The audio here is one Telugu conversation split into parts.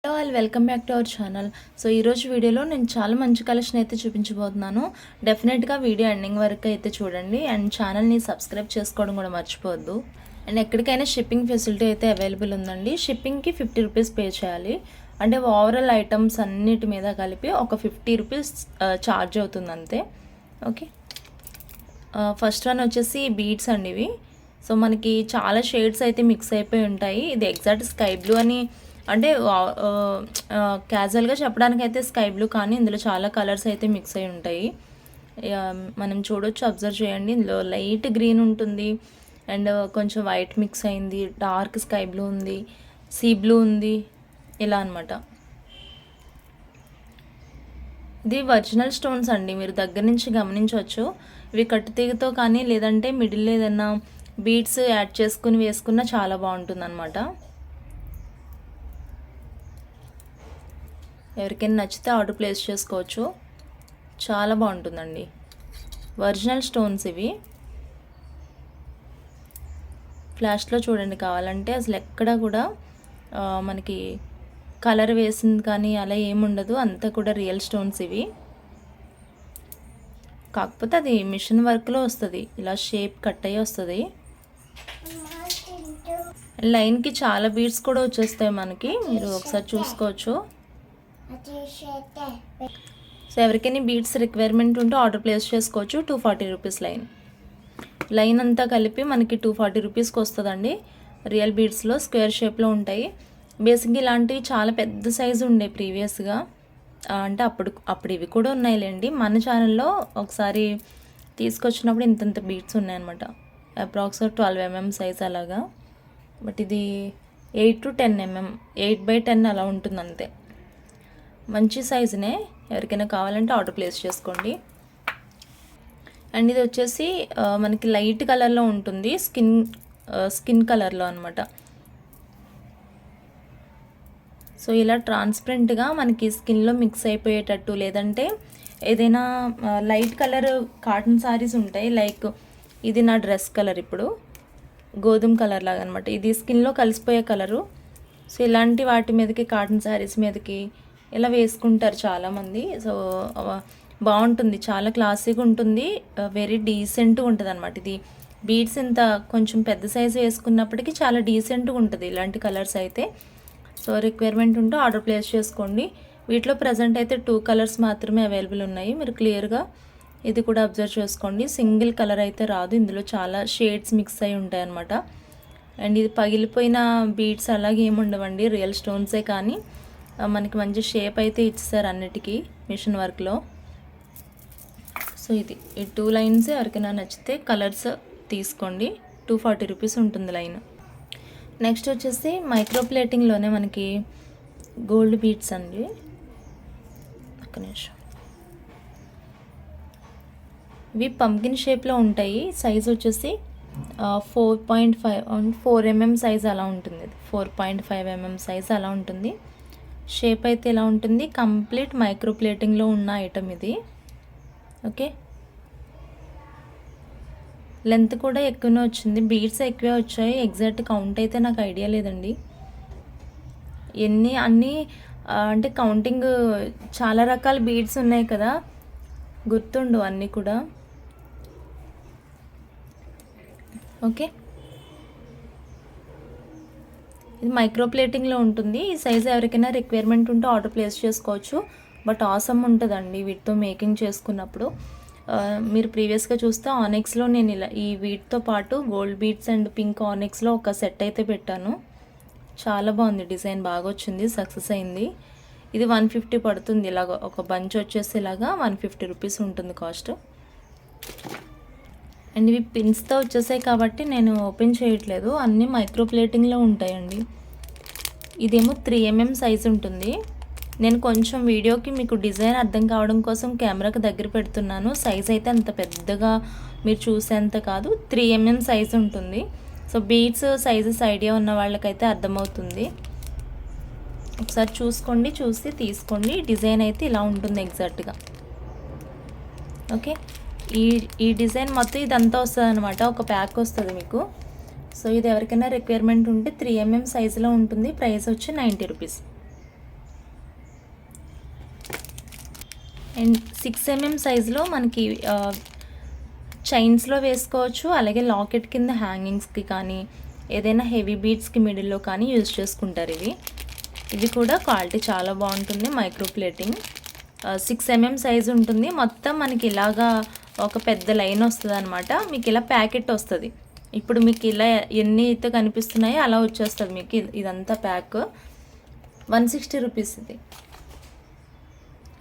Hello all welcome back to our channel. So ఈరోజు వీడియోలో నేను చాలా మంచి కలెక్షన్ అయితే చూపించబోతున్నాను. డెఫినెట్గా వీడియో ఎండింగ్ వరకు అయితే చూడండి అండ్ ఛానల్ని సబ్స్క్రైబ్ చేసుకోవడం కూడా మర్చిపోవద్దు. అండ్ ఎక్కడికైనా షిప్పింగ్ ఫెసిలిటీ అయితే అవైలబుల్ ఉందండి. షిప్పింగ్కి 50 రూపీస్ పే చేయాలి. అంటే ఓవరాల్ ఐటమ్స్ అన్నిటి మీద కలిపి ఒక 50 రూపీస్ ఛార్జ్ అవుతుంది అంతే. ఓకే, ఫస్ట్ వన్ వచ్చేసి బీడ్స్ అండి ఇవి. సో మనకి చాలా షేడ్స్ అయితే మిక్స్ అయిపోయి ఉంటాయి. ఇది ఎగ్జాక్ట్ స్కై బ్లూ అని అంటే క్యాజువల్గా చెప్పడానికి అయితే స్కై బ్లూ, కానీ ఇందులో చాలా కలర్స్ అయితే మిక్స్ అయి ఉంటాయి. మనం చూడొచ్చు, అబ్జర్వ్ చేయండి. ఇందులో లైట్ గ్రీన్ ఉంటుంది అండ్ కొంచెం వైట్ మిక్స్ అయింది, డార్క్ స్కై బ్లూ ఉంది, సీ బ్లూ ఉంది, ఇలా అనమాట. ఇది ఒరిజినల్ స్టోన్స్ అండి, మీరు దగ్గర నుంచి గమనించవచ్చు. ఇవి కట్టుతీగతో కానీ లేదంటే మిడిల్లో ఏదైనా బీడ్స్ యాడ్ చేసుకుని వేసుకున్నా చాలా బాగుంటుంది అనమాట. ఎవరికైనా నచ్చితే ఆర్డర్ ప్లేస్ చేసుకోవచ్చు. చాలా బాగుంటుందండి. ఒరిజినల్ స్టోన్స్ ఇవి. ఫ్లాష్లో చూడండి కావాలంటే, అసలు ఎక్కడ కూడా మనకి కలర్ వేసింది కానీ అలా ఏముండదు, అంతా కూడా రియల్ స్టోన్స్ ఇవి. కాకపోతే అది మిషన్ వర్క్లో వస్తుంది, ఇలా షేప్ కట్ అయ్యి వస్తుంది. లైన్కి చాలా బీడ్స్ కూడా వచ్చేస్తాయి మనకి, మీరు ఒకసారి చూసుకోవచ్చు. సో ఎవరికైనా బీడ్స్ రిక్వైర్మెంట్ ఉంటే ఆర్డర్ ప్లేస్ చేసుకోవచ్చు. 240 రూపీస్ లైన్ అంతా కలిపి మనకి 240 రూపీస్కి వస్తుందండి. రియల్ బీడ్స్లో స్క్వేర్ షేప్లో ఉంటాయి. బేసిక్గా ఇలాంటివి చాలా పెద్ద సైజు ఉండే ప్రీవియస్గా, అంటే అప్పుడు ఇవి కూడా ఉన్నాయిలేండి. మన ఛానల్లో ఒకసారి తీసుకొచ్చినప్పుడు ఇంతంత బీడ్స్ ఉన్నాయన్నమాట. అప్రాక్స్ 12 mm సైజ్ అలాగా. బట్ ఇది 8 to 10 mm, 8x10 అలా ఉంటుంది అంతే. మంచి సైజునే, ఎవరికైనా కావాలంటే ఆర్డర్ ప్లేస్ చేసుకోండి. అండ్ ఇది వచ్చేసి మనకి లైట్ కలర్లో ఉంటుంది, స్కిన్ కలర్లో అనమాట. సో ఇలా ట్రాన్స్పరెంట్గా మనకి స్కిన్లో మిక్స్ అయిపోయేటట్టు, లేదంటే ఏదైనా లైట్ కలర్ కాటన్ శారీస్ ఉంటాయి, లైక్ ఇది నా డ్రెస్ కలర్ ఇప్పుడు గోధుమ కలర్ లాగా అనమాట. ఇది స్కిన్లో కలిసిపోయే కలరు. సో ఇలాంటి వాటి మీదకి, కాటన్ శారీస్ మీదకి ఇలా వేసుకుంటారు చాలామంది. సో బాగుంటుంది, చాలా క్లాసీగా ఉంటుంది, వెరీ డీసెంట్గా ఉంటుంది అనమాట. ఇది బీడ్స్ ఇంత కొంచెం పెద్ద సైజు వేసుకున్నప్పటికీ చాలా డీసెంట్గా ఉంటుంది ఇలాంటి కలర్స్ అయితే. సో రిక్వైర్మెంట్ ఉంటే ఆర్డర్ ప్లేస్ చేసుకోండి. వీటిలో ప్రజెంట్ అయితే 2 కలర్స్ మాత్రమే అవైలబుల్ ఉన్నాయి. మీరు క్లియర్గా ఇది కూడా అబ్జర్వ్ చేసుకోండి. సింగిల్ కలర్ అయితే రాదు, ఇందులో చాలా షేడ్స్ మిక్స్ అయి ఉంటాయి అన్నమాట. అండ్ ఇది పగిలిపోయిన బీడ్స్ అలాగే ఏమి ఉండవండి, రియల్ స్టోన్సే, కానీ మనకి మంచి షేప్ అయితే ఇచ్చేసారు అన్నిటికీ మిషన్ వర్క్లో. సో ఇది ఈ 2 లైన్స్ ఎవరికైనా నచ్చితే కలర్స్ తీసుకోండి. 240 రూపీస్ ఉంటుంది లైన్. నెక్స్ట్ వచ్చేసి మైక్రో ప్లేటింగ్లోనే మనకి గోల్డ్ బీడ్స్ అండి. ఒక నిమిషం. ఇవి పంకిన్ షేప్లో ఉంటాయి. సైజ్ వచ్చేసి 4.5 4 mm సైజ్ అలా ఉంటుంది. 4.5 mm సైజ్ అలా ఉంటుంది. షేప్ అయితే ఇలా ఉంటుంది. కంప్లీట్ మైక్రో ప్లేటింగ్లో ఉన్న ఐటమ్ ఇది. ఓకే, లెంత్ కూడా ఎక్కువనే వచ్చింది, బీడ్స్ ఎక్కువే వచ్చాయి. ఎగ్జాక్ట్ కౌంట్ అయితే నాకు ఐడియా లేదండి అన్నీ అంటే కౌంటింగ్ చాలా రకాల బీడ్స్ ఉన్నాయి కదా, గుర్తుండు అన్నీ కూడా. ఓకే, ఇది మైక్రో ప్లేటింగ్లో ఉంటుంది. ఈ సైజ్ ఎవరికైనా రిక్వైర్మెంట్ ఉంటే ఆర్డర్ ప్లేస్ చేసుకోవచ్చు. బట్ ఆసమ్ ఉంటుందండి వీటితో మేకింగ్ చేసుకున్నప్పుడు. మీరు ప్రీవియస్గా చూస్తే ఆనెక్స్లో నేను ఇలా ఈ వీటితో పాటు గోల్డ్ బీడ్స్ అండ్ పింక్ ఆనెక్స్లో ఒక సెట్ అయితే పెట్టాను. చాలా బాగుంది, డిజైన్ బాగా వచ్చింది, సక్సెస్ అయింది. ఇది 150 పడుతుంది. ఇలాగ ఒక బంచ్ వచ్చేసి ఇలాగా 150 రూపీస్ ఉంటుంది కాస్ట్. అండ్ ఇవి పిన్స్తో వచ్చేసాయి కాబట్టి నేను ఓపెన్ చేయట్లేదు, అన్నీ మైక్రో ప్లేటింగ్లో ఉంటాయండి. ఇదేమో 3 mm సైజ్ ఉంటుంది. నేను కొంచెం వీడియోకి మీకు డిజైన్ అర్థం కావడం కోసం కెమెరాకి దగ్గర పెడుతున్నాను. సైజ్ అయితే అంత పెద్దగా మీరు చూసేంత కాదు, 3 mm సైజ్ ఉంటుంది. సో బీడ్స్ సైజెస్ ఐడియా ఉన్న వాళ్ళకైతే అర్థమవుతుంది. ఒకసారి చూసుకోండి, చూసి తీసుకోండి. డిజైన్ అయితే ఇలా ఉంటుంది ఎగ్జాక్ట్గా. ఓకే, ఈ డిజైన్ మొత్తం ఇదంతా వస్తుంది అనమాట, ఒక ప్యాక్ వస్తుంది మీకు. సో ఇది ఎవరికైనా రిక్వైర్మెంట్ ఉంటే 3 mm సైజులో ఉంటుంది. ప్రైస్ వచ్చి 90 రూపీస్. అండ్ 6 mm సైజులో మనకి చైన్స్లో వేసుకోవచ్చు, అలాగే లాకెట్ కింద హ్యాంగింగ్స్కి కానీ ఏదైనా హెవీ బీడ్స్కి మిడిల్లో కానీ యూజ్ చేసుకుంటారు. ఇవి కూడా క్వాలిటీ చాలా బాగుంటుంది. మైక్రో ప్లేటింగ్ 6 mm సైజు ఉంటుంది. మొత్తం మనకి ఇలాగా ఒక పెద్ద లైన్ వస్తుంది అనమాట. మీకు ఇలా ప్యాకెట్ వస్తుంది. ఇప్పుడు మీకు ఇలా ఎన్ని అయితే కనిపిస్తున్నాయో అలా వచ్చేస్తుంది మీకు ఇదంతా ప్యాక్. 160 రూపీస్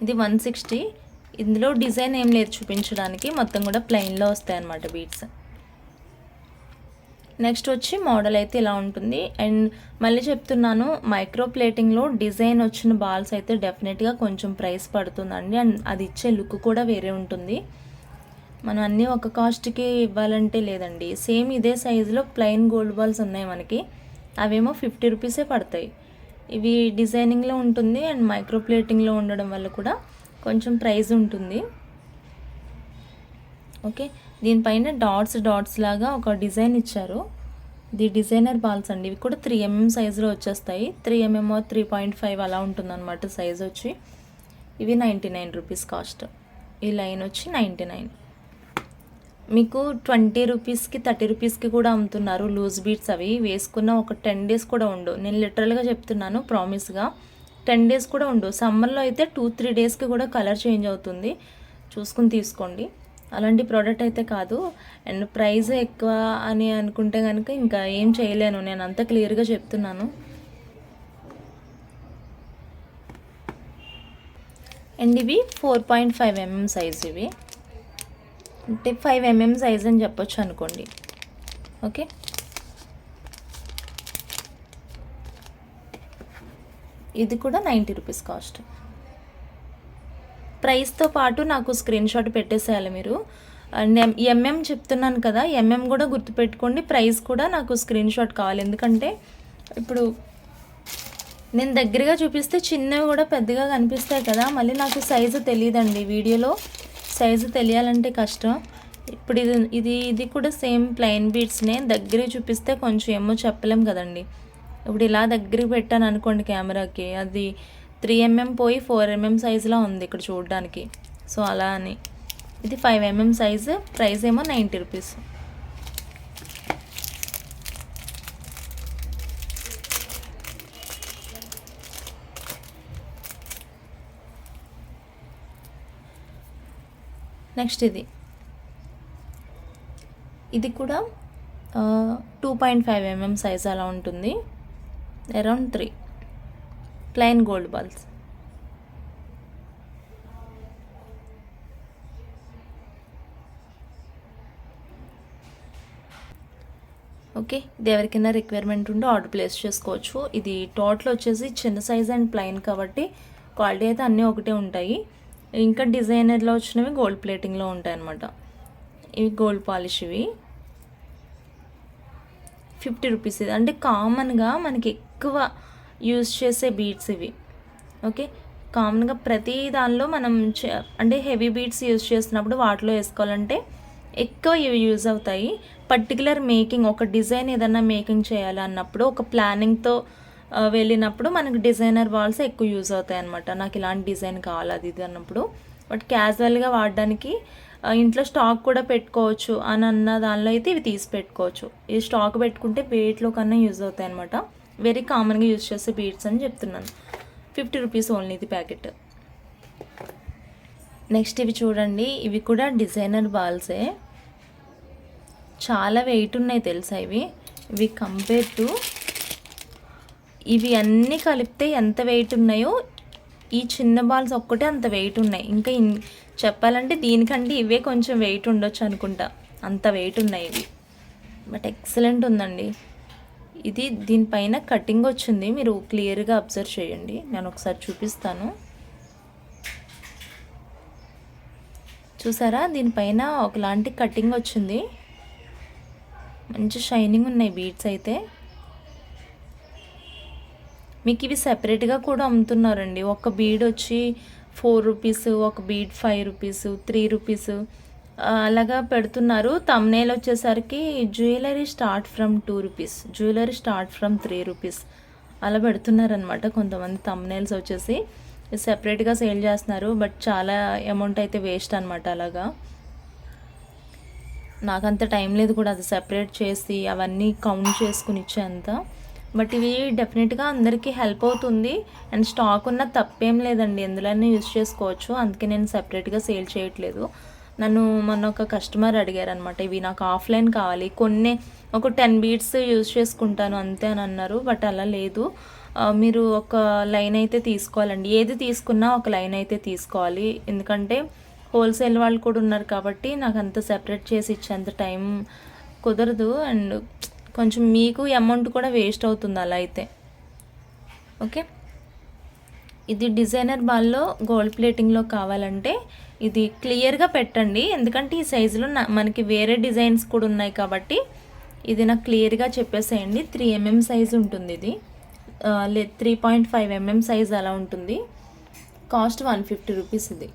ఇది 160. ఇందులో డిజైన్ ఏం లేదు చూపించడానికి, మొత్తం కూడా ప్లెయిన్లో వస్తాయి అన్నమాట బీడ్స్. నెక్స్ట్ వచ్చి మోడల్ అయితే ఇలా ఉంటుంది. అండ్ మళ్ళీ చెప్తున్నాను, మైక్రో ప్లేటింగ్లో డిజైన్ వచ్చిన బాల్స్ అయితే డెఫినెట్గా కొంచెం ప్రైస్ పడుతుందండి. అండ్ అది ఇచ్చే లుక్ కూడా వేరే ఉంటుంది. మనం అన్నీ ఒక కాస్ట్కి ఇవ్వాలంటే లేదండి. సేమ్ ఇదే సైజులో ప్లెయిన్ గోల్డ్ బాల్స్ ఉన్నాయి మనకి, అవేమో 50 రూపీసే పడతాయి. ఇవి డిజైనింగ్లో ఉంటుంది అండ్ మైక్రో ప్లేటింగ్లో ఉండడం వల్ల కూడా కొంచెం ప్రైస్ ఉంటుంది. ఓకే, దీనిపైన డాట్స్ లాగా ఒక డిజైన్ ఇచ్చారు. ఇది డిజైనర్ బాల్స్ అండి. ఇవి కూడా 3 mm సైజులో వచ్చేస్తాయి. 3 mm 3.5 అలా ఉంటుందన్నమాట సైజ్ వచ్చి. ఇవి 99 రూపీస్ కాస్ట్. ఈ లైన్ వచ్చి 99. మీకు 20 రూపీస్కి 30 రూపీస్కి కూడా అమ్ముతున్నారు లూజ్ బీట్స్. అవి వేసుకున్న ఒక 10 డేస్ కూడా ఉండవు. నేను లిటరల్గా చెప్తున్నాను, ప్రామిస్గా 10 డేస్ కూడా ఉండవు. సమ్మర్లో అయితే 2-3 డేస్కి కూడా కలర్ చేంజ్ అవుతుంది. చూసుకుని తీసుకోండి. అలాంటి ప్రోడక్ట్ అయితే కాదు. అండ్ ప్రైస్ ఎక్కువ అని అనుకుంటే కనుక ఇంకా ఏం చేయలేను, నేను అంత క్లియర్గా చెప్తున్నాను. అండ్ ఇవి 4.5 mm సైజ్. ఇవి అంటే 5 mm సైజ్ అని చెప్పొచ్చు అనుకోండి. ఓకే, ఇది కూడా 90 రూపీస్ కాస్ట్. ప్రైస్తో పాటు నాకు స్క్రీన్ షాట్ పెట్టేసేయాలి మీరు. అండ్ ఎంఎం చెప్తున్నాను కదా, ఎంఎం కూడా గుర్తుపెట్టుకోండి. ప్రైస్ కూడా నాకు స్క్రీన్ షాట్ కావాలి. ఎందుకంటే ఇప్పుడు నేను దగ్గరగా చూపిస్తే చిన్నవి కూడా పెద్దగా కనిపిస్తాయి కదా, మళ్ళీ నాకు సైజు తెలియదండి. వీడియోలో సైజు తెలియాలంటే కష్టం. ఇప్పుడు ఇది కూడా సేమ్ ప్లెయిన్ బీడ్స్నే. దగ్గర చూపిస్తే కొంచెం ఏమో చెప్పలేం కదండి. ఇప్పుడు ఇలా దగ్గరికి పెట్టాను అనుకోండి కెమెరాకి, అది 3 mm పోయి 4 mm సైజులో ఉంది ఇక్కడ చూడడానికి. సో అలా అని ఇది 5 mm సైజు. ప్రైస్ ఏమో 90 రూపీస్. నెక్స్ట్ ఇది కూడా 2.5 mm సైజ్ అలా ఉంటుంది. Around 3 plain gold balls. Okay, ఇది ఎవరికైనా రిక్వైర్మెంట్ ఉంటే ఆర్డర్ ప్లేస్ చేసుకోవచ్చు. ఇది టోటల్ వచ్చేసి చిన్న సైజ్ అండ్ ప్లెయిన్ కాబట్టి క్వాలిటీ అయితే అన్నీ ఒకటే ఉంటాయి. ఇంకా డిజైనర్లో వచ్చినవి గోల్డ్ ప్లేటింగ్లో ఉంటాయి అన్నమాట. ఇవి గోల్డ్ పాలిష్. ఇవి 50 రూపీస్. ఇది అంటే కామన్గా మనకి ఎక్కువ యూజ్ చేసే బీడ్స్ ఇవి. ఓకే, కామన్గా ప్రతి దానిలో మనం అంటే హెవీ బీడ్స్ యూజ్ చేసినప్పుడు వాటిలో వేసుకోవాలంటే ఎక్కువ ఇవి యూజ్ అవుతాయి. పర్టికులర్ మేకింగ్, ఒక డిజైన్ ఏదన్నా మేకింగ్ చేయాలి అన్నప్పుడు, ఒక ప్లానింగ్తో వెళ్ళినప్పుడు మనకు డిజైనర్ బాల్స్ ఎక్కువ యూజ్ అవుతాయి అన్నమాట. నాకు ఇలాంటి డిజైన్ కావాలి అది ఇది అన్నప్పుడు. బట్ క్యాజువల్గా వాడడానికి ఇంట్లో స్టాక్ కూడా పెట్టుకోవచ్చు అని అన్న దానిలో అయితే ఇవి తీసి పెట్టుకోవచ్చు. ఈ స్టాక్ పెట్టుకుంటే వెయిట్లో కన్నా యూజ్ అవుతాయి అనమాట. వెరీ కామన్గా యూజ్ చేసే బీడ్స్ అని చెప్తున్నాను. 50 రూపీస్ ఓన్లీ ఇది ప్యాకెట్. నెక్స్ట్ ఇవి చూడండి, ఇవి కూడా డిజైనర్ బాల్సే. చాలా వెయిట్ ఉన్నాయి తెలుసా ఇవి కంపేర్ టు ఇవి అన్నీ కలిపితే ఎంత వెయిట్ ఉన్నాయో ఈ చిన్న బాల్స్ ఒక్కటే అంత వెయిట్ ఉన్నాయి. ఇంకా చెప్పాలంటే దీనికంటే ఇవే కొంచెం వెయిట్ ఉండొచ్చు అనుకుంటా, అంత వెయిట్ ఉన్నాయి ఇవి. బట్ ఎక్సలెంట్ ఉందండి. దీనిపైన కటింగ్ వచ్చింది, మీరు క్లియర్గా అబ్జర్వ్ చేయండి. నేను ఒకసారి చూపిస్తాను. చూసారా, దీనిపైన ఒకలాంటి కటింగ్ వచ్చింది. మంచి షైనింగ్ ఉన్నాయి బీడ్స్ అయితే. మీకు ఇవి సెపరేట్గా కూడా అమ్ముతున్నారండి. ఒక బీడ్ వచ్చి 4 రూపీస్, ఒక బీడ్ 5 రూపీస్, 3 రూపీస్ అలాగా పెడుతున్నారు. తమ్నేల్ వచ్చేసరికి jewellery start from 2 rupees, jewellery start from 3 rupees అలా పెడుతున్నారనమాట కొంతమంది తమ్నేల్స్ వచ్చేసి. సెపరేట్గా సేల్ చేస్తున్నారు, బట్ చాలా అమౌంట్ అయితే వేస్ట్ అనమాట. అలాగా నాకంత టైం లేదు కూడా అది సెపరేట్ చేసి అవన్నీ కౌంట్ చేసుకుని ఇచ్చేంత. బట్ ఇవి డెఫినెట్గా అందరికీ హెల్ప్ అవుతుంది. అండ్ స్టాక్ ఉన్న తప్పేం లేదండి, ఎందులోనే యూజ్ చేసుకోవచ్చు. అందుకే నేను సెపరేట్గా సేల్ చేయట్లేదు. నన్ను మొన్న ఒక కస్టమర్ అడిగారనమాట, ఇవి నాకు ఆఫ్లైన్ కావాలి, కొన్ని ఒక 10 బీట్స్ యూజ్ చేసుకుంటాను అంతే అని అన్నారు. బట్ అలా లేదు, మీరు ఒక లైన్ అయితే తీసుకోవాలండి. ఏది తీసుకున్నా ఒక లైన్ అయితే తీసుకోవాలి, ఎందుకంటే హోల్సేల్ వాళ్ళు కూడా ఉన్నారు కాబట్టి నాకు అంత సెపరేట్ చేసి ఇచ్చేంత టైం కుదరదు. అండ్ కొంచెం మీకు అమౌంట్ కూడా వేస్ట్ అవుతుంది అలా అయితే. ఓకే, ఇది డిజైనర్ బాల్లో గోల్డ్ ప్లేటింగ్లో కావాలంటే ఇది క్లియర్గా పెట్టండి, ఎందుకంటే ఈ సైజులో మనకి వేరే డిజైన్స్ కూడా ఉన్నాయి కాబట్టి ఇది నాకు క్లియర్గా చెప్పేసేయండి. 3 mm సైజు ఉంటుంది ఇది, 3.5 mm సైజ్ అలా ఉంటుంది. Cost 150 rupees. ఇది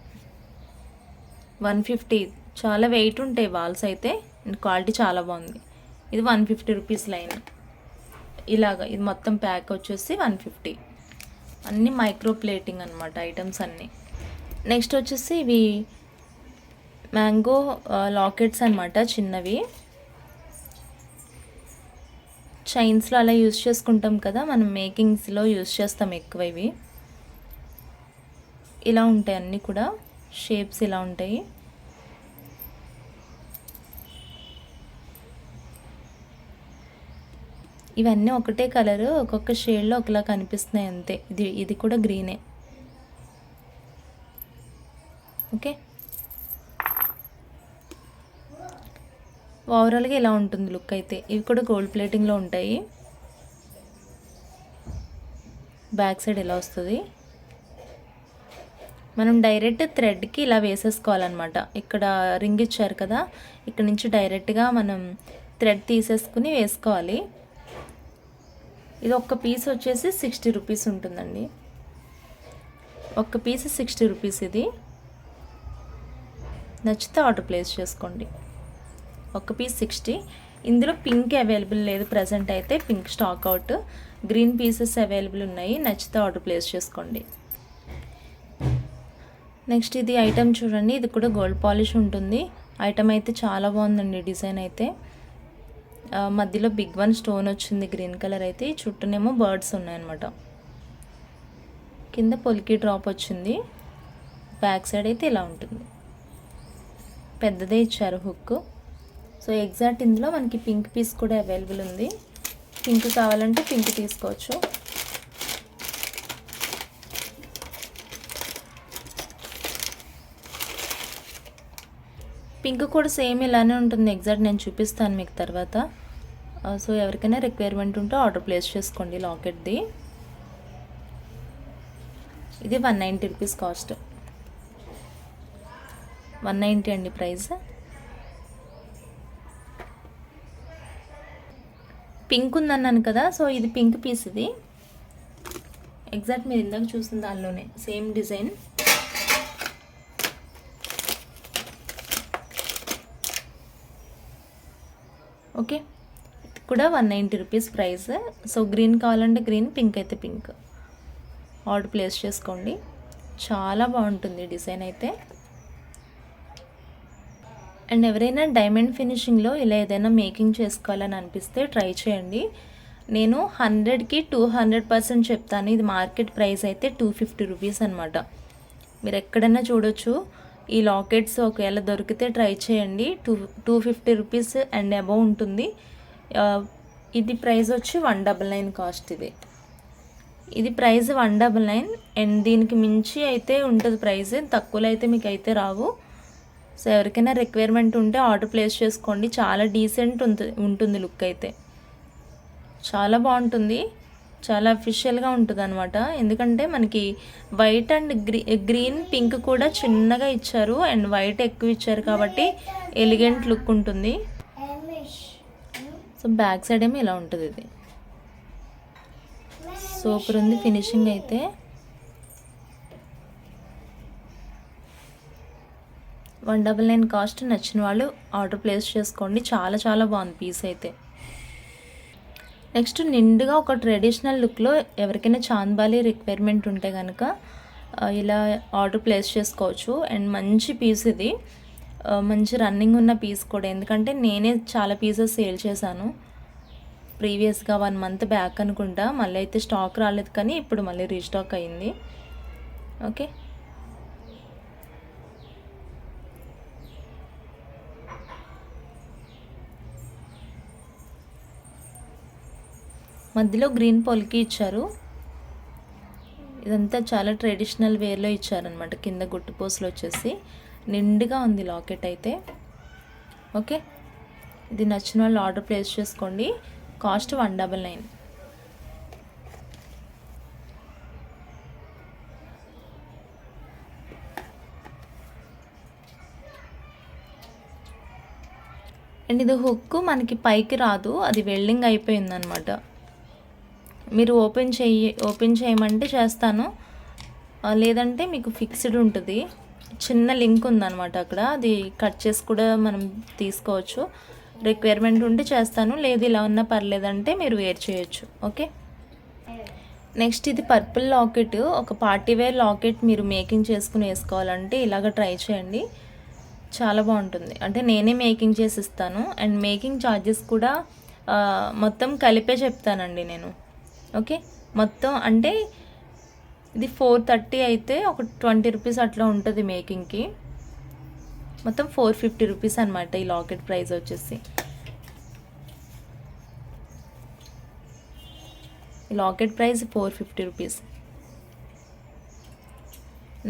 150, చాలా వెయిట్ ఉంటాయి బాల్స్ అయితే, క్వాలిటీ చాలా బాగుంది. ఇది 150 రూపీస్ లైన్. ఇలాగా ఇది మొత్తం ప్యాక్ వచ్చేసి 150. అన్నీ మైక్రో ప్లేటింగ్ అనమాట ఐటమ్స్ అన్నీ. నెక్స్ట్ వచ్చేసి ఇవి మ్యాంగో లాకెట్స్ అనమాట, చిన్నవి చైన్స్లో అలా యూజ్ చేసుకుంటాం కదా మనం, మేకింగ్స్లో యూజ్ చేస్తాం ఎక్కువ. ఇవి ఇలా ఉంటాయి, అన్నీ కూడా షేప్స్ ఇలా ఉంటాయి. ఇవన్నీ ఒకటే కలరు, ఒక్కొక్క షేడ్లో ఒకలా కనిపిస్తున్నాయి అంతే. ఇది కూడా గ్రీనే. ఓకే, ఓవరాల్గా ఇలా ఉంటుంది లుక్ అయితే. ఇవి కూడా గోల్డ్ ప్లేటింగ్లో ఉంటాయి. బ్యాక్ సైడ్ ఎలా వస్తుంది, మనం డైరెక్ట్ థ్రెడ్కి ఇలా వేసేసుకోవాలన్నమాట. ఇక్కడ రింగ్ ఇచ్చారు కదా, ఇక్కడ నుంచి డైరెక్ట్గా మనం థ్రెడ్ తీసేసుకుని వేసుకోవాలి. ఇది ఒక్క పీస్ వచ్చేసి 60 రూపీస్ ఉంటుందండి, ఒక్క పీస్ 60 రూపీస్. ఇది నచ్చితే ఆర్డర్ ప్లేస్ చేసుకోండి. ఒక పీస్ 60. ఇందులో పింక్ అవైలబుల్ లేదు ప్రజెంట్ అయితే, pink stock out. Green pieces available ఉన్నాయి, నచ్చితే ఆర్డర్ ప్లేస్ చేసుకోండి. నెక్స్ట్ ఇది ఐటమ్ చూడండి, ఇది కూడా గోల్డ్ పాలిష్ ఉంటుంది. ఐటమ్ అయితే చాలా బాగుందండి, డిజైన్ అయితే. మధ్యలో బిగ్ వన్ స్టోన్ వచ్చింది గ్రీన్ కలర్ అయితే, చుట్టూనేమో బర్డ్స్ ఉన్నాయన్నమాట. కింద పొలికి డ్రాప్ వచ్చింది. బ్యాక్ సైడ్ అయితే ఇలా ఉంటుంది, పెద్దదే ఇచ్చారు హుక్. సో ఎగ్జాక్ట్ ఇందులో మనకి పింక్ పీస్ కూడా అవైలబుల్ ఉంది. పింక్ కావాలంటే పింక్ తీసుకోవచ్చు. పింక్ కూడా సేమ్ ఇలానే ఉంటుంది ఎగ్జాక్ట్, నేను చూపిస్తాను మీకు తర్వాత. సో ఎవరికైనా రిక్వైర్మెంట్ ఉంటే ఆర్డర్ ప్లేస్ చేసుకోండి లాకెట్ది. ఇది 190 రూపీస్ కాస్ట్, 190 అండి ప్రైస్. పింక్ ఉందన్నాను కదా, సో ఇది పింక్ పీస్. ఇది ఎగ్జాక్ట్ మీరు ఇందాక చూసిన దానిలోనే సేమ్ డిజైన్. ఓకే, ఇది కూడా 190 రూపీస్ ప్రైస్. సో గ్రీన్ కావాలంటే గ్రీన్, పింక్ అయితే పింక్. ఆర్డర్ ప్లేస్ చేసుకోండి, చాలా బాగుంటుంది డిజైన్ అయితే. అండ్ ఎవరైనా డైమండ్ ఫినిషింగ్లో ఇలా ఏదైనా మేకింగ్ చేసుకోవాలని అనిపిస్తే ట్రై చేయండి. నేను 100కి 200% చెప్తాను. ఇది మార్కెట్ ప్రైస్ అయితే 250 రూపీస్ అనమాట. మీరు ఎక్కడైనా చూడొచ్చు. ఈ లాకెట్స్ ఒకవేళ దొరికితే ట్రై చేయండి. 250 రూపీస్ అండ్ అబౌవ్ ఉంటుంది. ఇది ప్రైస్ వచ్చి 199 కాస్ట్. ఇది ప్రైస్ 199 అండ్ దీనికి మించి అయితే ఉంటుంది ప్రైస్, తక్కువలో అయితే మీకు అయితే రావు. సో ఎవరికైనా రిక్వైర్మెంట్ ఉంటే ఆర్డర్ ప్లేస్ చేసుకోండి. చాలా డీసెంట్ ఉంటుంది లుక్ అయితే, చాలా బాగుంటుంది, చాలా అఫీషియల్గా ఉంటుంది అనమాట. ఎందుకంటే మనకి వైట్ అండ్ గ్రీన్ పింక్ కూడా చిన్నగా ఇచ్చారు అండ్ వైట్ ఎక్కువ ఇచ్చారు కాబట్టి ఎలిగెంట్ లుక్ ఉంటుంది. సో బ్యాక్ సైడ్ ఏమో ఇలా ఉంటుంది. ఇది సూపర్ ఉంది ఫినిషింగ్ అయితే. 199 కాస్ట్. నచ్చిన వాళ్ళు ఆర్డర్ ప్లేస్ చేసుకోండి, చాలా చాలా బాగుంది పీస్ అయితే. నెక్స్ట్ నిండుగా ఒక ట్రెడిషనల్ లుక్లో ఎవరికైనా చాంద్బాలి రిక్వైర్మెంట్ ఉంటే కనుక ఇలా ఆర్డర్ ప్లేస్ చేసుకోవచ్చు. అండ్ మంచి పీస్ ఇది, మంచి రన్నింగ్ ఉన్న పీస్ కూడా, ఎందుకంటే నేనే చాలా పీసెస్ సేల్ చేశాను ప్రీవియస్గా 1 మంత్ బ్యాక్ అనుకుంటా. మళ్ళీ అయితే స్టాక్ రాలేదు, కానీ ఇప్పుడు మళ్ళీ రీస్టాక్ అయింది. ఓకే, మధ్యలో గ్రీన్ పొలికి ఇచ్చారు. ఇదంతా చాలా ట్రెడిషనల్ వేర్లో ఇచ్చారనమాట. కింద గుట్టుపోసలు వచ్చేసి నిండుగా ఉంది లాకెట్ అయితే. ఓకే, ఇది నచ్చిన వాళ్ళు ఆర్డర్ ప్లేస్ చేసుకోండి. కాస్ట్ 199. అండ్ ఇది హుక్ మనకి పైకి రాదు, అది వెల్డింగ్ అయిపోయిందనమాట. మీరు ఓపెన్ చేయమంటే చేస్తాను, లేదంటే మీకు ఫిక్స్డ్ ఉంటుంది. చిన్న లింక్ ఉందన్నమాట అక్కడ, అది కట్ చేసి కూడా మనం తీసుకోవచ్చు. రిక్వైర్మెంట్ ఉంటే చేస్తాను, లేదు ఇలా ఉన్నా పర్లేదంటే మీరు వేర్ చేయొచ్చు. ఓకే, నెక్స్ట్ ఇది పర్పుల్ లాకెట్. ఒక పార్టీ వేర్ లాకెట్ మీరు మేకింగ్ చేసుకుని వేసుకోవాలంటే ఇలాగ ట్రై చేయండి, చాలా బాగుంటుంది. అంటే నేనే మేకింగ్ చేసి ఇస్తాను, అండ్ మేకింగ్ ఛార్జెస్ కూడా మొత్తం కలిపే చెప్తానండి నేను. ఓకే, మొత్తం అంటే ఇది 430 అయితే ఒక 20 రూపీస్ అట్లా ఉంటుంది మేకింగ్కి. మొత్తం 450 రూపీస్ అనమాట ఈ లాకెట్ ప్రైస్ వచ్చేసి. ఈ లాకెట్ ప్రైస్ 450 రూపీస్.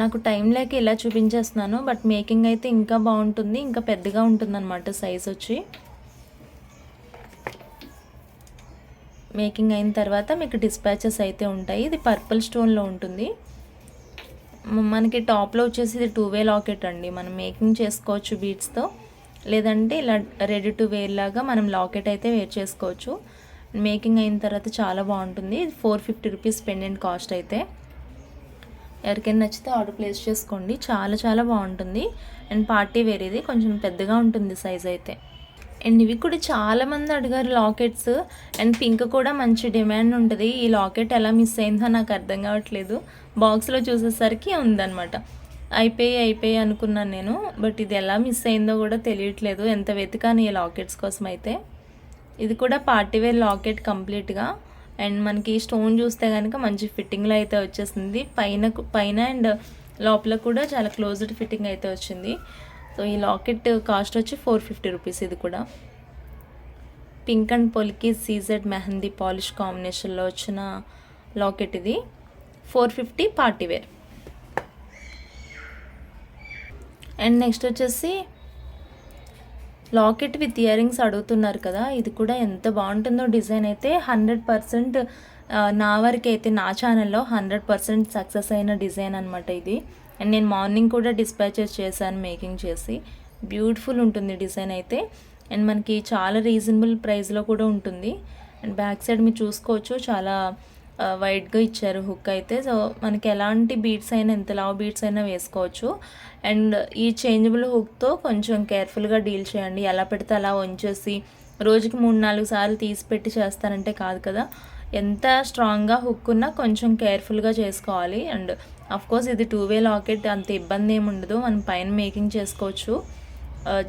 నాకు టైం లేక ఇలా చూపించేస్తున్నాను, బట్ మేకింగ్ అయితే ఇంకా బాగుంటుంది, ఇంకా పెద్దగా ఉంటుందన్నమాట సైజ్ వచ్చి. మేకింగ్ అయిన తర్వాత మీకు డిస్పాచెస్ అయితే ఉంటాయి. ఇది పర్పుల్ స్టోన్లో ఉంటుంది. మనకి టాప్లో వచ్చేసి ఇది 2-వే లాకెట్ అండి. మనం మేకింగ్ చేసుకోవచ్చు బీడ్స్తో, లేదంటే ఇలా రెడీ టు వేర్ లాగా మనం లాకెట్ అయితే వేర్ చేసుకోవచ్చు. మేకింగ్ అయిన తర్వాత చాలా బాగుంటుంది. ఇది 450 రూపీస్ పెండెంట్ కాస్ట్ అయితే. ఎవరికైనా నచ్చితే ఆర్డర్ ప్లేస్ చేసుకోండి, చాలా చాలా బాగుంటుంది. అండ్ పార్టీ వేర్, ఇది కొంచెం పెద్దగా ఉంటుంది సైజ్ అయితే. అండ్ ఇవి కూడా చాలామంది అడిగారు లాకెట్స్, అండ్ పింక్ కూడా మంచి డిమాండ్ ఉంటుంది. ఈ లాకెట్ ఎలా మిస్ అయిందో నాకు అర్థం కావట్లేదు. బాక్స్లో చూసేసరికి ఉందన్నమాట. అయిపోయి అనుకున్నాను నేను, బట్ ఇది ఎలా మిస్ అయిందో కూడా తెలియట్లేదు. ఎంత వెతికాను ఈ లాకెట్స్ కోసం అయితే. ఇది కూడా పార్టీవేర్ లాకెట్ కంప్లీట్గా. అండ్ మనకి స్టోన్ చూస్తే కనుక మంచి ఫిట్టింగ్లో అయితే వచ్చేసింది. పైన అండ్ లోపల కూడా చాలా క్లోజ్డ్ ఫిట్టింగ్ అయితే వచ్చింది. సో ఈ లాకెట్ కాస్ట్ వచ్చి 450 రూపీస్. ఇది కూడా pink and polki CZ mehndi polish కాంబినేషన్లో వచ్చిన లాకెట్. ఇది 450 పార్టీవేర్. అండ్ నెక్స్ట్ వచ్చేసి లాకెట్ విత్ ఇయర్ రింగ్స్ అడుగుతున్నారు కదా, ఇది కూడా ఎంత బాగుంటుందో డిజైన్ అయితే. 100% నా వరకు అయితే నా ఛానల్లో 100% సక్సెస్ అయిన డిజైన్ అనమాట ఇది. అండ్ నేను మార్నింగ్ కూడా డిస్పాచెస్ చేశాను మేకింగ్ చేసి. బ్యూటిఫుల్ ఉంటుంది డిజైన్ అయితే, అండ్ మనకి చాలా రీజనబుల్ ప్రైస్లో కూడా ఉంటుంది. అండ్ బ్యాక్ సైడ్ మీరు చూసుకోవచ్చు, చాలా వైడ్గా ఇచ్చారు హుక్ అయితే. సో మనకి ఎలాంటి బీడ్స్ అయినా, ఎంత లావ్ బీడ్స్ అయినా వేసుకోవచ్చు. అండ్ ఈ చేంజబుల్ హుక్తో కొంచెం కేర్ఫుల్గా డీల్ చేయండి. ఎలా పెడితే అలా ఉంచేసి రోజుకి 3-4 సార్లు తీసి పెట్టి చేస్తారంటే కాదు కదా. ఎంత స్ట్రాంగ్గా హుక్ ఉన్నా కొంచెం కేర్ఫుల్గా చేసుకోవాలి. అండ్ కోర్స్ ఇది 2-వే లాకెట్, అంత ఇబ్బంది ఏమి ఉండదు, మనం పైన మేకింగ్ చేసుకోవచ్చు.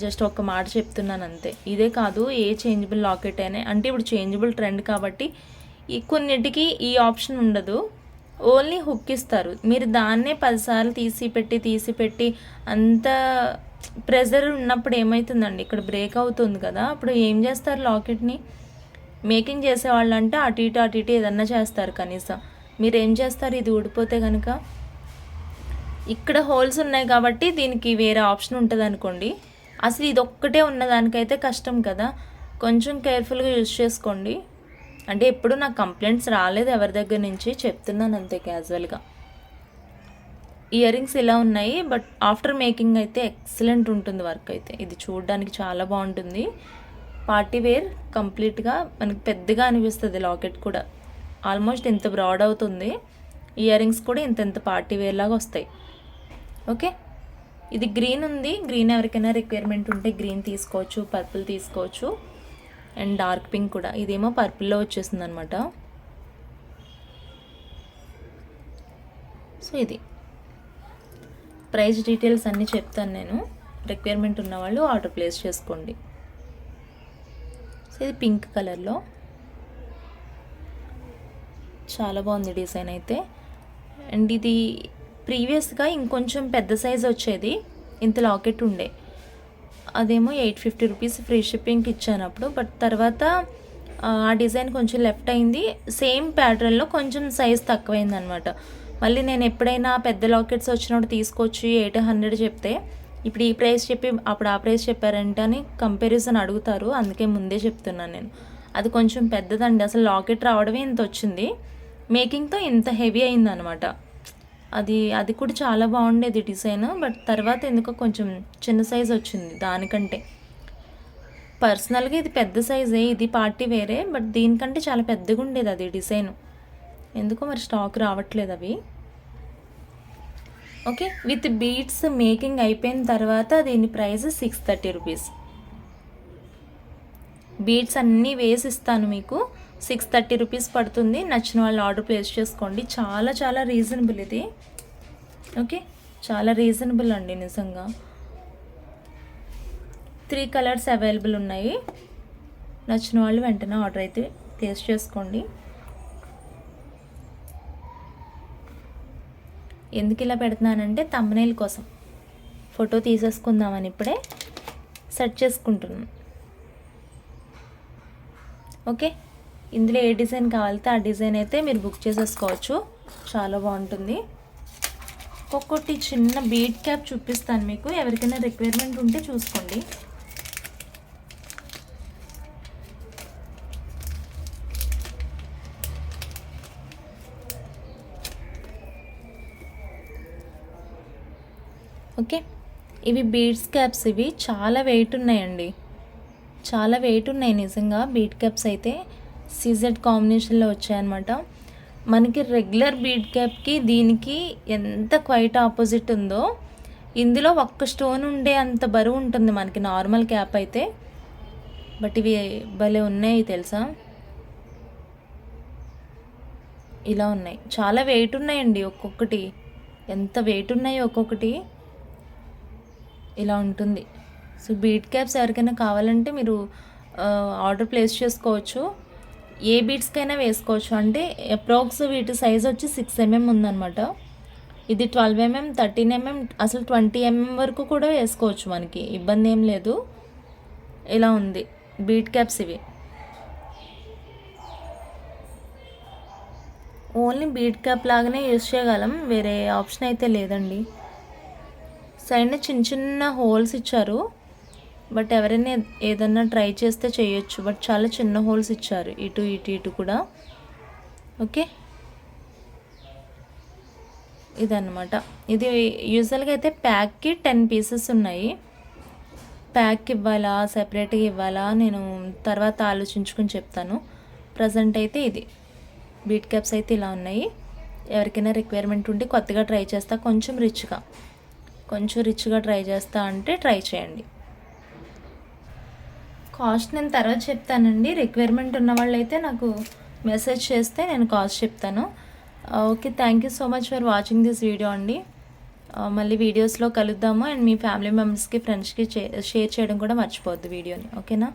జస్ట్ ఒక మాట చెప్తున్నాను అంతే. ఇదే కాదు, ఏ చేంజబుల్ లాకెట్ అయినా, అంటే ఇప్పుడు చేంజబుల్ ట్రెండ్ కాబట్టి ఈ కొన్నిటికి ఈ ఆప్షన్ ఉండదు, ఓన్లీ హుక్ ఇస్తారు. మీరు దాన్నే 10 సార్లు తీసి పెట్టి అంత ప్రెజర్ ఉన్నప్పుడు ఏమవుతుందండి, ఇక్కడ బ్రేక్ అవుతుంది కదా. అప్పుడు ఏం చేస్తారు లాకెట్ని? మేకింగ్ చేసేవాళ్ళు అంటే అటు ఇటు ఏదన్నా చేస్తారు కనీసం. మీరు ఏం చేస్తారు, ఇది ఊడిపోతే కనుక? ఇక్కడ హోల్స్ ఉన్నాయి కాబట్టి దీనికి వేరే ఆప్షన్ ఉంటుంది అనుకోండి. అసలు ఇది ఒక్కటే ఉన్నదానికైతే కష్టం కదా. కొంచెం కేర్ఫుల్గా యూజ్ చేసుకోండి. అంటే ఎప్పుడు నాకు కంప్లైంట్స్ రాలేదు ఎవరి దగ్గర నుంచి, చెప్తున్నాను అంతే క్యాజువల్గా. ఇయర్ రింగ్స్ ఇలా ఉన్నాయి, బట్ ఆఫ్టర్ మేకింగ్ అయితే ఎక్సలెంట్ ఉంటుంది వర్క్ అయితే. ఇది చూడడానికి చాలా బాగుంటుంది. పార్టీ వేర్ కంప్లీట్గా మనకి పెద్దగా అనిపిస్తుంది. లాకెట్ కూడా ఆల్మోస్ట్ ఇంత బ్రాడ్ అవుతుంది. ఇయర్ రింగ్స్ కూడా ఇంత పార్టీ వేర్ లాగా వస్తాయి. ఓకే, ఇది గ్రీన్ ఉంది. గ్రీన్ ఎవరికైనా రిక్వైర్మెంట్ ఉంటే గ్రీన్ తీసుకోవచ్చు, పర్పుల్ తీసుకోవచ్చు, అండ్ డార్క్ పింక్ కూడా. ఇదేమో పర్పుల్లో వచ్చేసింది అనమాట. సో ఇది ప్రైస్ డీటెయిల్స్ అన్నీ చెప్తాను నేను. రిక్వైర్మెంట్ ఉన్న వాళ్ళు ఆర్డర్ ప్లేస్ చేసుకోండి. సో ఇది పింక్ కలర్లో చాలా బాగుంది డిజైన్ అయితే. అండ్ ఇది ప్రీవియస్గా ఇంకొంచెం పెద్ద సైజ్ వచ్చేది, ఇంత లాకెట్ ఉండే, అదేమో 850 రూపీస్ ఫ్రీ షిప్పింగ్కి ఇచ్చాను అప్పుడు. బట్ తర్వాత ఆ డిజైన్ కొంచెం లెఫ్ట్ అయింది, సేమ్ ప్యాటర్న్లో కొంచెం సైజ్ తక్కువైంది అనమాట. మళ్ళీ నేను ఎప్పుడైనా పెద్ద లాకెట్స్ వచ్చినప్పుడు తీసుకొచ్చి 800 చెప్తే ఇప్పుడు ఈ ప్రైస్ చెప్పి అప్పుడు ఆ ప్రైస్ చెప్పారంటే అని కంపారిజన్ అడుగుతారు, అందుకే ముందే చెప్తున్నాను నేను. అది కొంచెం పెద్దదండి, అసలు లాకెట్ రావడమే ఇంత వచ్చింది, మేకింగ్తో ఇంత హెవీ అయిందనమాట. అది కూడా చాలా బాగుండేది డిజైన్. బట్ తర్వాత ఎందుకో కొంచెం చిన్న సైజ్ వచ్చింది దానికంటే. పర్సనల్గా ఇది పెద్ద సైజే, ఇది పార్టీ వేరే, బట్ దీనికంటే చాలా పెద్దగా ఉండేది అది డిజైన్. ఎందుకో మరి స్టాక్ రావట్లేదు అవి. ఓకే, విత్ బీడ్స్ మేకింగ్ అయిపోయిన తర్వాత దీని ప్రైస్ 630 రూపీస్. బీడ్స్ అన్నీ వేసి ఇస్తాను మీకు, 630 రూపీస్ పడుతుంది. నచ్చిన వాళ్ళు ఆర్డర్ ప్లేస్ చేసుకోండి. చాలా చాలా రీజనబుల్ ఇది. ఓకే, చాలా రీజనబుల్ అండి నిజంగా. 3 కలర్స్ అవైలబుల్ ఉన్నాయి. నచ్చిన వాళ్ళు వెంటనే ఆర్డర్ అయితే ప్లేస్ చేసుకోండి. ఎందుకు ఇలా పెడుతున్నానంటే థంబ్నెయిల్ కోసం, ఫోటో తీసేసుకుందామని ఇప్పుడే సెట్ చేసుకుంటున్నాను. ఓకే, ఇందులో ఏ డిజైన్ కావాలితే ఆ డిజైన్ అయితే మీరు బుక్ చేసేసుకోవచ్చు, చాలా బాగుంటుంది. ఒక్కొక్కటి చిన్న బీడ్ క్యాప్ చూపిస్తాను మీకు, ఎవరికైనా రిక్వైర్మెంట్ ఉంటే చూసుకోండి. ఓకే, ఇవి బీడ్స్ క్యాప్స్, ఇవి చాలా వెయిట్ ఉన్నాయండి, చాలా వెయిట్ ఉన్నాయి నిజంగా. బీడ్ క్యాప్స్ అయితే సీజెడ్ కాంబినేషన్లో వచ్చాయన్నమాట. మనకి రెగ్యులర్ బీడ్ క్యాప్కి దీనికి ఎంత క్వైట్ ఆపోజిట్ ఉందో. ఇందులో ఒక్క స్టోన్ ఉండే అంత బరువు ఉంటుంది మనకి నార్మల్ క్యాప్ అయితే, బట్ ఇవి భలే ఉన్నాయి తెలుసా, ఇలా ఉన్నాయి. చాలా వెయిట్ ఉన్నాయండి, ఒక్కొక్కటి ఎంత వెయిట్ ఉన్నాయో ఒక్కొక్కటి ఇలా ఉంటుంది. సో బీడ్ క్యాప్స్ ఎవరికైనా కావాలంటే మీరు ఆర్డర్ ప్లేస్ చేసుకోవచ్చు. ఏ బీడ్స్కైనా వేసుకోవచ్చు. అంటే అప్రాక్స్ వీటి సైజ్ వచ్చి 6 mm ఉందన్నమాట. ఇది 12 mm, 13 mm, అసలు 20 mm వరకు కూడా వేసుకోవచ్చు, మనకి ఇబ్బంది ఏం లేదు. ఇలా ఉంది బీడ్ క్యాప్స్ ఇవి. ఓన్లీ బీడ్ క్యాప్ లాగానే యూజ్ చేయగలం, వేరే ఆప్షన్ అయితే లేదండి. సైడ్న చిన్న చిన్న హోల్స్ ఇచ్చారు, బట్ ఎవరైనా ఏదన్నా ట్రై చేస్తే చేయొచ్చు, బట్ చాలా చిన్న హోల్స్ ఇచ్చారు ఇటు ఇటు ఇటు కూడా. ఓకే, ఇదన్నమాట. ఇది యూజువల్గా అయితే ప్యాక్కి 10 పీసెస్ ఉన్నాయి. ప్యాక్ ఇవ్వాలా సెపరేట్గా ఇవ్వాలా నేను తర్వాత ఆలోచించుకుని చెప్తాను. ప్రజెంట్ అయితే ఇది బీట్ క్యాప్స్ అయితే ఇలా ఉన్నాయి. ఎవరికైనా రిక్వైర్మెంట్ ఉంటే కొత్తగా ట్రై చేస్తా, కొంచెం రిచ్గా ట్రై చేస్తా అంటే ట్రై చేయండి. కాస్ట్ నేను తర్వాత చెప్తానండి. రిక్వైర్మెంట్ ఉన్న వాళ్ళు అయితే నాకు మెసేజ్ చేస్తే నేను కాస్ట్ చెప్తాను. Okay, thank you so much for watching this video అండి. మళ్ళీ వీడియోస్లో కలుద్దాము. అండ్ మీ ఫ్యామిలీ మెంబర్స్కి, ఫ్రెండ్స్కి షేర్ చేయడం కూడా మర్చిపోవద్దు వీడియోని. ఓకేనా?